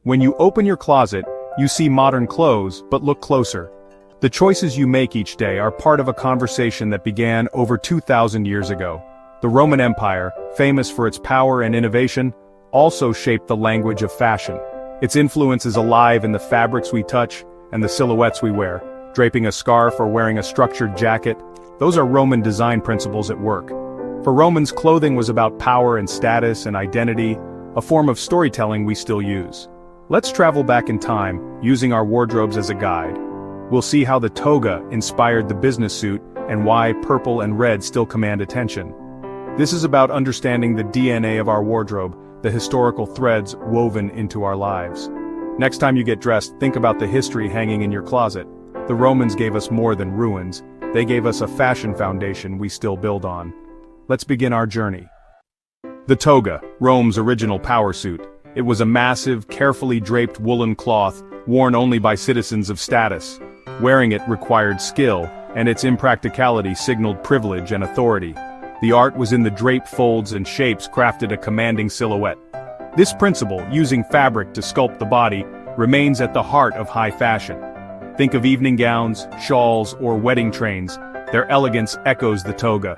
When you open your closet, you see modern clothes, but look closer. The choices you make each day are part of a conversation that began over 2,000 years ago. The Roman Empire, famous for its power and innovation, also shaped the language of fashion. Its influence is alive in the fabrics we touch and the silhouettes we wear. Draping a scarf or wearing a structured jacket, those are Roman design principles at work. For Romans, clothing was about power and status and identity, a form of storytelling we still use. Let's travel back in time, using our wardrobes as a guide. We'll see how the toga inspired the business suit and why purple and red still command attention. This is about understanding the DNA of our wardrobe, the historical threads woven into our lives. Next time you get dressed, think about the history hanging in your closet. The Romans gave us more than ruins. They gave us a fashion foundation we still build on. Let's begin our journey. The toga, Rome's original power suit. It was a massive, carefully draped woolen cloth, worn only by citizens of status. Wearing it required skill, and its impracticality signaled privilege and authority. The art was in the drape folds and shapes crafted a commanding silhouette. This principle, using fabric to sculpt the body, remains at the heart of high fashion. Think of evening gowns, shawls, or wedding trains. Their elegance echoes the toga.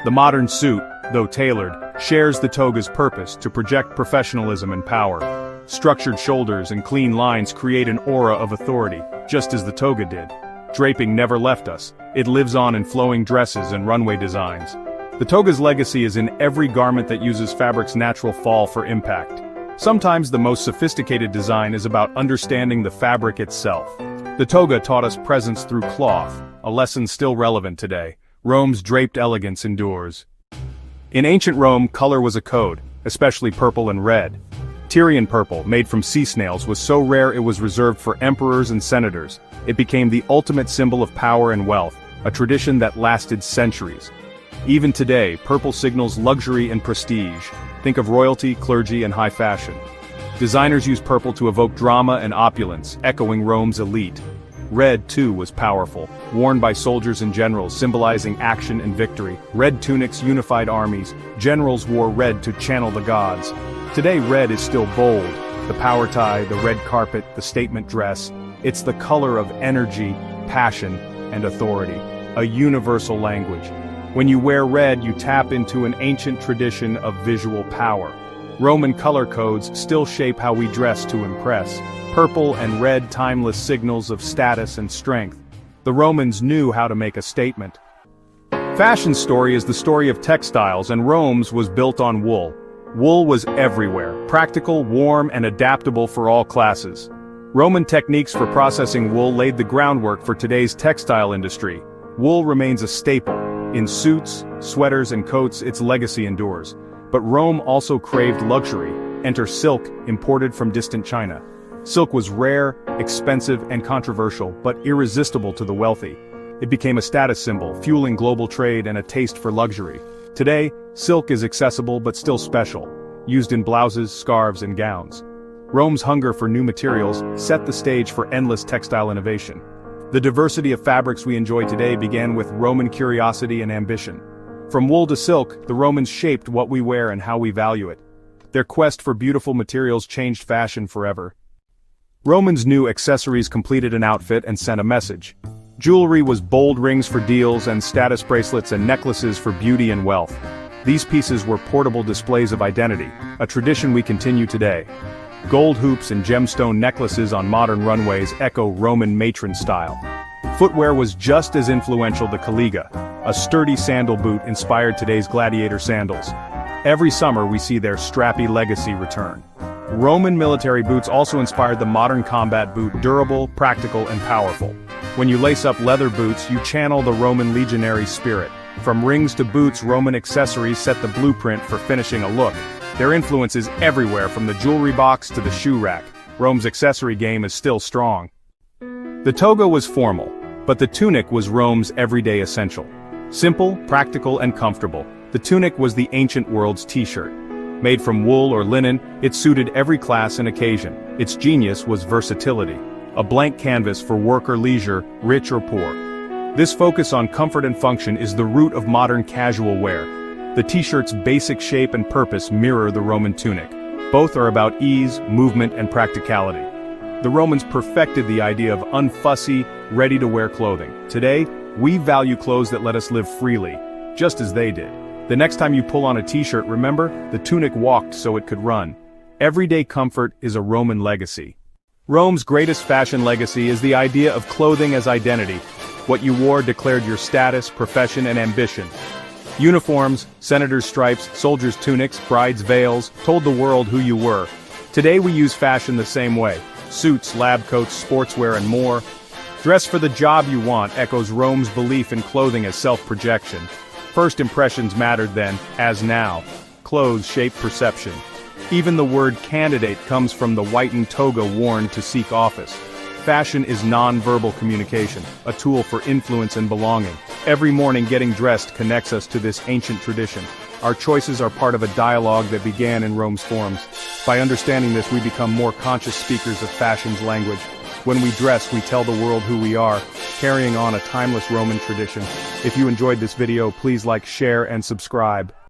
The modern suit, though tailored, shares the toga's purpose to project professionalism and power. Structured shoulders and clean lines create an aura of authority, just as the toga did. Draping never left us. It lives on in flowing dresses and runway designs. The toga's legacy is in every garment that uses fabric's natural fall for impact. Sometimes the most sophisticated design is about understanding the fabric itself. The toga taught us presence through cloth, a lesson still relevant today. Rome's draped elegance endures. In ancient Rome, color was a code, especially purple and red. Tyrian purple, made from sea snails, was so rare it was reserved for emperors and senators. It became the ultimate symbol of power and wealth, a tradition that lasted centuries. Even today, purple signals luxury and prestige. Think of royalty, clergy, and high fashion. Designers use purple to evoke drama and opulence, echoing Rome's elite. Red, too, was powerful, worn by soldiers and generals, symbolizing action and victory. Red tunics unified armies. Generals wore red to channel the gods. Today, red is still bold. The power tie, the red carpet, the statement dress. It's the color of energy, passion, and authority. A universal language. When you wear red, you tap into an ancient tradition of visual power. Roman color codes still shape how we dress to impress. Purple and red, timeless signals of status and strength. The Romans knew how to make a statement. Fashion's story is the story of textiles, and Rome's was built on wool. Wool was everywhere, practical, warm, and adaptable for all classes. Roman techniques for processing wool laid the groundwork for today's textile industry. Wool remains a staple. In suits, sweaters, and coats, its legacy endures. But Rome also craved luxury. Enter silk, imported from distant China. Silk was rare, expensive, and controversial, but irresistible to the wealthy. It became a status symbol, fueling global trade and a taste for luxury. Today, silk is accessible but still special, used in blouses, scarves, and gowns. Rome's hunger for new materials set the stage for endless textile innovation. The diversity of fabrics we enjoy today began with Roman curiosity and ambition. From wool to silk, the Romans shaped what we wear and how we value it. Their quest for beautiful materials changed fashion forever. Romans knew accessories completed an outfit and sent a message. Jewelry was bold rings for deals and status bracelets and necklaces for beauty and wealth. These pieces were portable displays of identity, a tradition we continue today. Gold hoops and gemstone necklaces on modern runways echo Roman matron style. Footwear was just as influential. The caliga, a sturdy sandal boot, inspired today's gladiator sandals. Every summer we see their strappy legacy return. Roman military boots also inspired the modern combat boot, durable, practical, and powerful. When you lace up leather boots, you channel the Roman legionary spirit. From rings to boots, Roman accessories set the blueprint for finishing a look. Their influence is everywhere, from the jewelry box to the shoe rack. Rome's accessory game is still strong. The toga was formal, but the tunic was Rome's everyday essential. Simple, practical, and comfortable, the tunic was the ancient world's t-shirt. Made from wool or linen, it suited every class and occasion. Its genius was versatility, a blank canvas for work or leisure, rich or poor. This focus on comfort and function is the root of modern casual wear. The t-shirt's basic shape and purpose mirror the Roman tunic. Both are about ease, movement, and practicality. The Romans perfected the idea of unfussy, ready-to-wear clothing. Today, we value clothes that let us live freely, just as they did. The next time you pull on a t-shirt, remember, the tunic walked so it could run. Everyday comfort is a Roman legacy. Rome's greatest fashion legacy is the idea of clothing as identity. What you wore declared your status, profession, and ambition. Uniforms, senators' stripes, soldiers' tunics, brides' veils, told the world who you were. Today we use fashion the same way. Suits, lab coats, sportswear, and more. Dress for the job you want echoes Rome's belief in clothing as self-projection. First impressions mattered then, as now. Clothes shape perception. Even the word candidate comes from the whitened toga worn to seek office. Fashion is non-verbal communication, a tool for influence and belonging. Every morning getting dressed connects us to this ancient tradition. Our choices are part of a dialogue that began in Rome's forums. By understanding this, we become more conscious speakers of fashion's language. When we dress, we tell the world who we are, carrying on a timeless Roman tradition. If you enjoyed this video, please like, share, and subscribe.